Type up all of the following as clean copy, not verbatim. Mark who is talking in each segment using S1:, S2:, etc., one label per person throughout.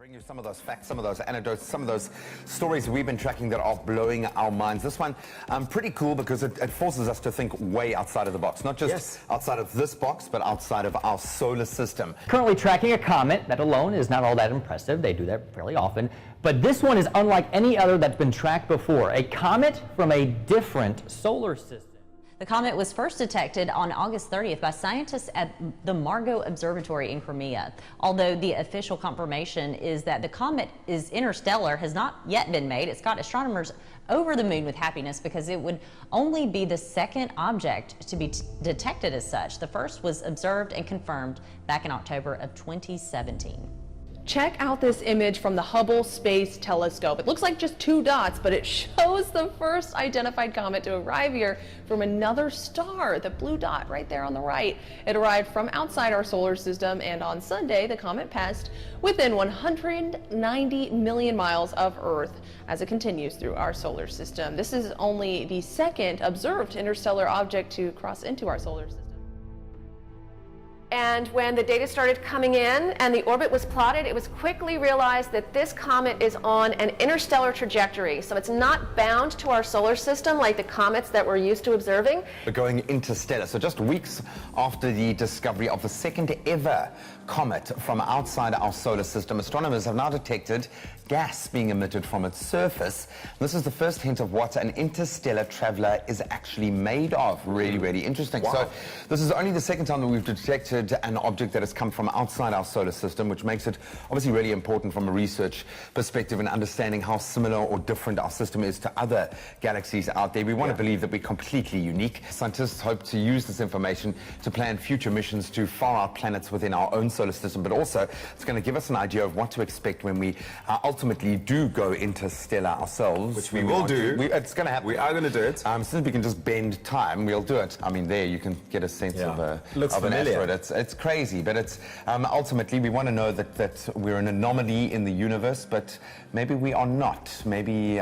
S1: Bring you some of those facts, some of those anecdotes, some of those stories we've been tracking that are blowing our minds. This one, pretty cool because it forces us to think way outside of the box. Not just outside of this box, but outside of our solar system.
S2: Currently tracking a comet. That alone is not all that impressive. They do that fairly often. But this one is unlike any other that's been tracked before. A comet from a different solar system.
S3: The comet was first detected on August 30th by scientists at the Margot Observatory in Crimea. Although the official confirmation is that the comet is interstellar has not yet been made. It's got astronomers over the moon with happiness because it would only be the second object to be detected as such. The first was observed and confirmed back in October of 2017.
S4: Check out this image from the Hubble Space Telescope. It looks like just two dots, but it shows the first identified comet to arrive here from another star, the blue dot right there on the right. It arrived from outside our solar system, and on Sunday, the comet passed within 190 million miles of Earth as it continues through our solar system. This is only the second observed interstellar object to cross into our solar system.
S5: And when the data started coming in and the orbit was plotted, it was quickly realized that this comet is on an interstellar trajectory. So it's not bound to our solar system like the comets that we're used to observing.
S1: But going interstellar. So just weeks after the discovery of the second ever comet from outside our solar system, astronomers have now detected gas being emitted from its surface. This is the first hint of what an interstellar traveler is actually made of. Really, really interesting.
S6: Wow.
S1: So this is only the second time that we've detected an object that has come from outside our solar system, which makes it obviously really important from a research perspective and understanding how similar or different our system is to other galaxies out there. We want to believe that we're completely unique. Scientists hope to use this information to plan future missions to far-out planets within our own solar system, but also it's going to give us an idea of what to expect when we ultimately do go interstellar ourselves.
S6: Which we will do.
S1: It's going to happen.
S6: We are going to do it.
S1: Since we can just bend time, we'll do it. I mean, there you can get a sense of an asteroid. It's crazy, but it's ultimately we want to know that we're an anomaly in the universe, but maybe we are not. Maybe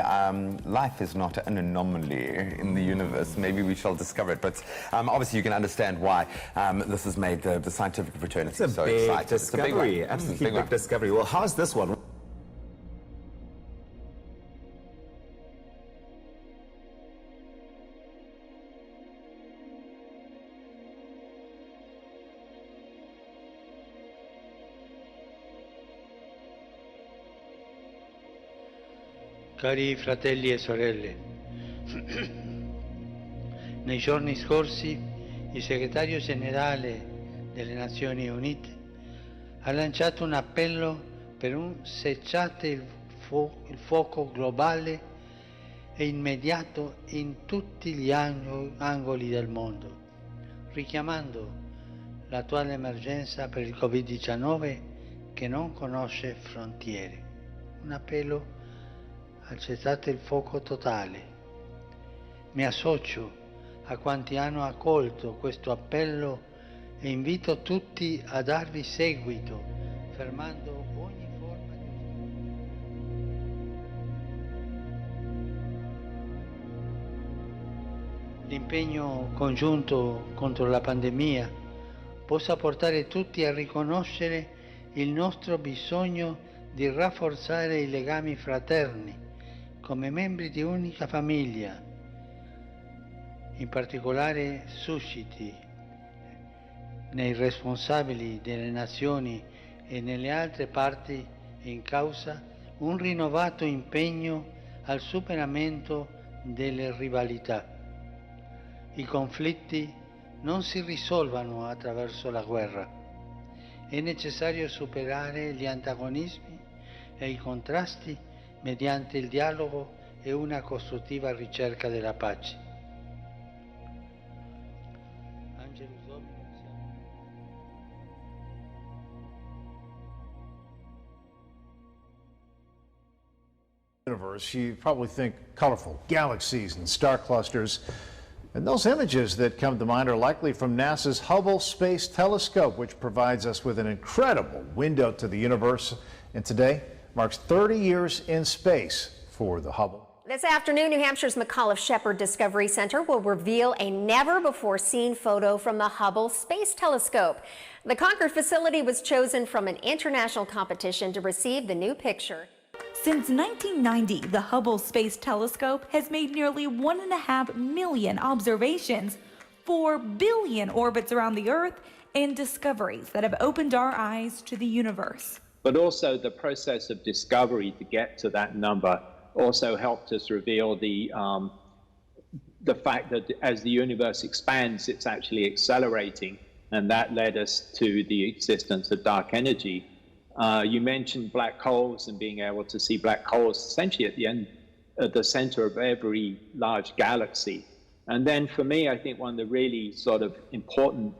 S1: life is not an anomaly in the universe. Maybe we shall discover it. But obviously you can understand why this has made the scientific fraternity so excited.
S6: It's a big discovery. Absolutely big discovery. Well, how's this one?
S7: Cari fratelli e sorelle, nei giorni scorsi il segretario generale delle Nazioni Unite ha lanciato un appello per un cessate il fuoco globale e immediato in tutti gli angoli del mondo, richiamando l'attuale emergenza per il Covid-19 che non conosce frontiere. Un appello al cessate il fuoco totale. Mi associo a quanti hanno accolto questo appello e invito tutti a darvi seguito, fermando ogni forma di l'impegno congiunto contro la pandemia possa portare tutti a riconoscere il nostro bisogno di rafforzare i legami fraterni come membri di un'unica famiglia. In particolare susciti nei responsabili delle nazioni e nelle altre parti in causa un rinnovato impegno al superamento delle rivalità. I conflitti non si risolvano attraverso la guerra. È necessario superare gli antagonismi e i contrasti mediante il dialogo e una costruttiva ricerca della pace.
S8: Universe, you probably think colorful galaxies and star clusters. And those images that come to mind are likely from NASA's Hubble Space Telescope, which provides us with an incredible window to the universe. And today marks 30 years in space for the Hubble.
S9: This afternoon, New Hampshire's McAuliffe Shepard Discovery Center will reveal a never-before-seen photo from the Hubble Space Telescope. The Concord facility was chosen from an international competition to receive the new picture.
S10: Since 1990, the Hubble Space Telescope has made nearly 1.5 million observations, 4 billion orbits around the Earth, and discoveries that have opened our eyes to the universe.
S11: But also the process of discovery to get to that number also helped us reveal the fact that as the universe expands, it's actually accelerating, and that led us to the existence of dark energy. You mentioned black holes and being able to see black holes essentially at the center of every large galaxy. And then for me, I think one of the really sort of important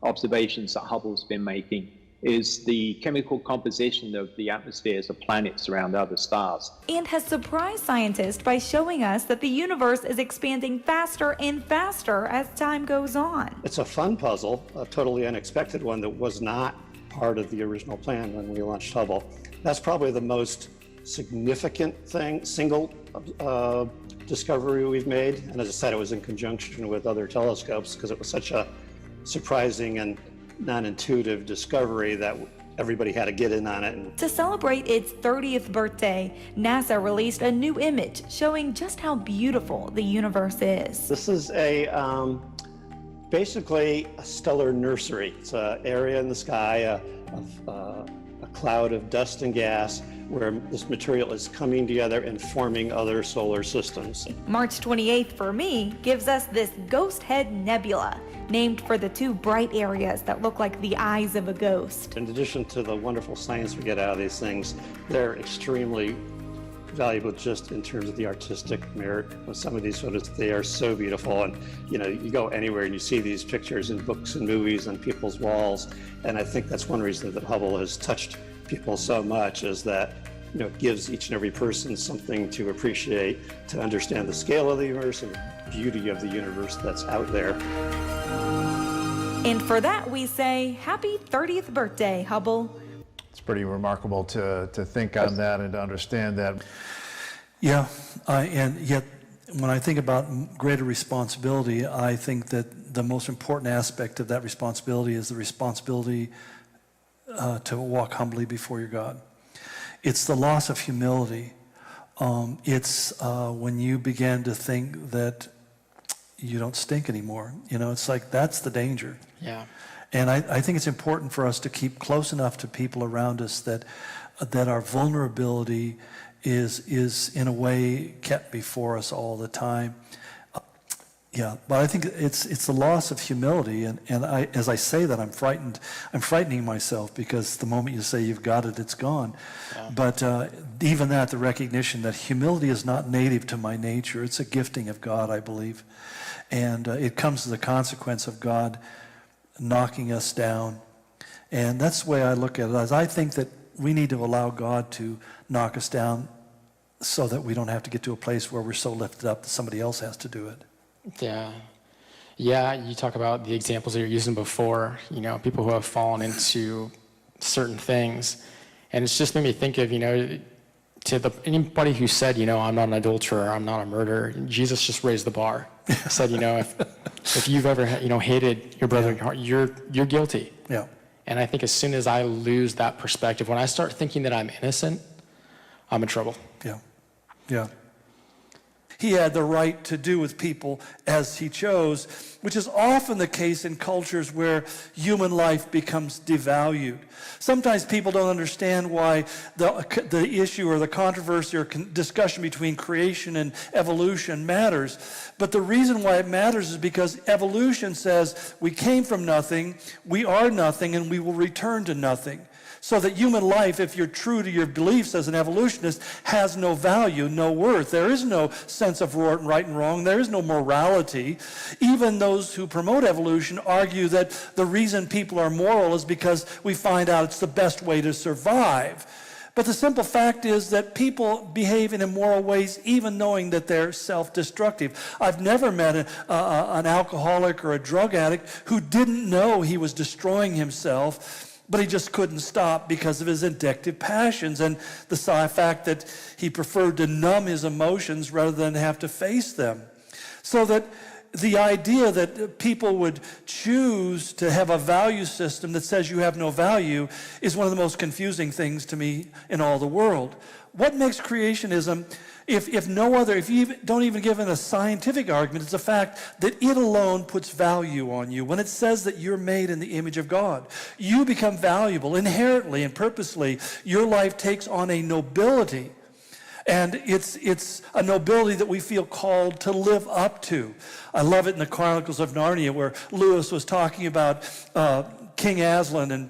S11: observations that Hubble's been making is the chemical composition of the atmospheres of planets around other stars.
S10: And has surprised scientists by showing us that the universe is expanding faster and faster as time goes on.
S12: It's a fun puzzle, a totally unexpected one that was not part of the original plan when we launched Hubble. That's probably the most significant thing, single discovery we've made. And as I said, it was in conjunction with other telescopes because it was such a surprising and non-intuitive discovery that everybody had to get in on it.
S10: To celebrate its 30th birthday, NASA released a new image showing just how beautiful the universe is.
S12: This is basically a stellar nursery. It's an area in the sky of a cloud of dust and gas where this material is coming together and forming other solar systems.
S10: March 28th for me gives us this Ghost Head Nebula, named for the two bright areas that look like the eyes of a ghost.
S12: In addition to the wonderful science we get out of these things, they're extremely valuable just in terms of the artistic merit of some of these photos. They are so beautiful, and you go anywhere and you see these pictures in books and movies on people's walls, and I think that's one reason that Hubble has touched people so much, is that it gives each and every person something to appreciate, to understand the scale of the universe and the beauty of the universe that's out there.
S10: And for that we say, happy 30th birthday, Hubble.
S8: It's pretty remarkable to think on that and to understand that.
S13: Yeah, and yet when I think about greater responsibility, I think that the most important aspect of that responsibility is the responsibility to walk humbly before your God. It's the loss of humility. It's when you begin to think that you don't stink anymore. It's like that's the danger.
S14: Yeah.
S13: And I think it's important for us to keep close enough to people around us that our vulnerability is in a way kept before us all the time. Yeah, but I think it's the loss of humility, and as I say that, I'm frightening myself, because the moment you say you've got it, it's gone. Yeah. But even that, the recognition that humility is not native to my nature, it's a gifting of God, I believe. And it comes as a consequence of God knocking us down. And that's the way I look at it, as I think that we need to allow God to knock us down so that we don't have to get to a place where we're so lifted up that somebody else has to do it.
S14: Yeah, you talk about the examples that you're using before, people who have fallen into certain things. And it's just made me think of, anybody who said, I'm not an adulterer, I'm not a murderer, Jesus just raised the bar. Said, if you've ever, hated your brother in your heart, you're guilty.
S13: Yeah.
S14: And I think as soon as I lose that perspective, when I start thinking that I'm innocent, I'm in trouble.
S13: Yeah. Yeah. He had the right to do with people as he chose, which is often the case in cultures where human life becomes devalued. Sometimes people don't understand why the issue or the controversy or discussion between creation and evolution matters. But the reason why it matters is because evolution says we came from nothing, we are nothing, and we will return to nothing. So that human life, if you're true to your beliefs as an evolutionist, has no value, no worth. There is no sense of right and wrong. There is no morality. Even those who promote evolution argue that the reason people are moral is because we find out it's the best way to survive. But the simple fact is that people behave in immoral ways even knowing that they're self-destructive. I've never met an alcoholic or a drug addict who didn't know he was destroying himself but he just couldn't stop because of his addictive passions and the fact that he preferred to numb his emotions rather than have to face them. So that the idea that people would choose to have a value system that says you have no value is one of the most confusing things to me in all the world. What makes creationism, if no other, if you don't even give it a scientific argument, it's the fact that it alone puts value on you. When it says that you're made in the image of God, you become valuable inherently and purposely. Your life takes on a nobility. And it's a nobility that we feel called to live up to. I love it in the Chronicles of Narnia where Lewis was talking about King Aslan and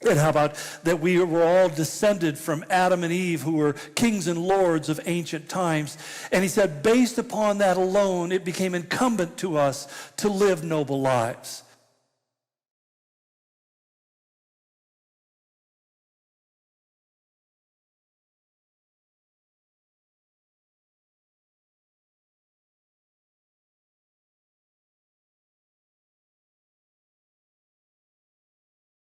S13: how about that we were all descended from Adam and Eve, who were kings and lords of ancient times. And he said, based upon that alone, it became incumbent to us to live noble lives.